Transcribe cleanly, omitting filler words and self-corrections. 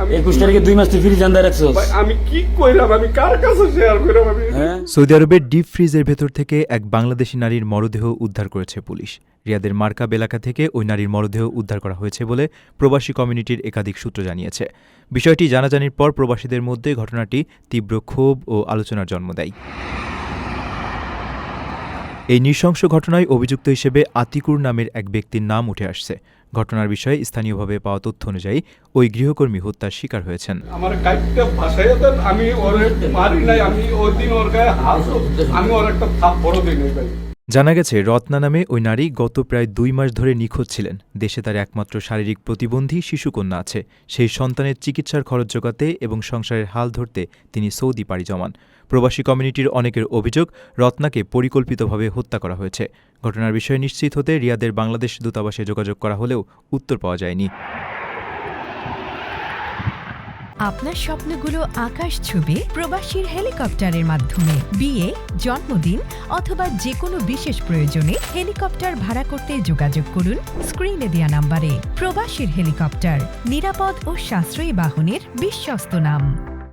21 তারিখে 2 মাস তুই ফ্রিজ আন্দায় রাখছস। আমি কি কইরাম, আমি কার কাছে শেয়ার কইরাম আমি? সৌদি আরবের ডিপ ফ্রিজের ভেতর থেকে এক বাংলাদেশি নারীর মরদেহ উদ্ধার করেছে পুলিশ। রিয়াদের মার্কাব এলাকা থেকে ওই নারীর মরদেহ উদ্ধার করা হয়েছে বলে প্রবাসী কমিউনিটির একাধিক সূত্র জানিয়েছে। বিষয়টি জানাজানির পর প্রবাসীদের মধ্যে ঘটনাটি তীব্র ক্ষোভ ও আলোচনার জন্ম দেয়। এই নৃশংস ঘটনায় অভিযুক্ত হিসেবে আতিকুর নামের এক ব্যক্তির নাম উঠে আসছে। ঘটনার বিষয়ে স্থানীয়ভাবে পাওয়া তথ্য অনুযায়ী ওই গৃহকর্মী হত্যার শিকার হয়েছেন। আমার কাইটটা ভাষায় দেন, আমি ওরে মারি নাই, আমি ওই দিন ওর গায়ে হাত, আমি ওর একটা থাপ্পড় দিই নাই ভাই। জানা গেছে রত্না নামে ওই নারী গত প্রায় 2 মাস ধরে নিখোঁজ ছিলেন। দেশে তার একমাত্র শারীরিক প্রতিবন্ধী শিশুকন্যা আছে। সেই সন্তানের চিকিৎসার খরচ জোগাতে এবং সংসারের হাল ধরতে তিনি সৌদি পাড়ি জমান। প্রবাসী কমিউনিটির অনেকের অভিযোগ, রত্নাকে পরিকল্পিতভাবে হত্যা করা হয়েছে। ঘটনার বিষয়ে নিশ্চিত হতে রিয়াদের বাংলাদেশ দূতাবাসে যোগাযোগ করা হলেও উত্তর পাওয়া যায়নি। আপনার স্বপ্নগুলো আকাশ ছুবে প্রবাসীর হেলিকপ্টারের মাধ্যমে। বিয়ে, জন্মদিন অথবা যে কোনো বিশেষ প্রয়োজনে হেলিকপ্টার ভাড়া করতে যোগাযোগ করুন স্ক্রিনে দেয়া নাম্বারে। প্রবাসীর হেলিকপ্টার, নিরাপদ ও সাশ্রয়ী বাহনের বিশ্বস্ত নাম।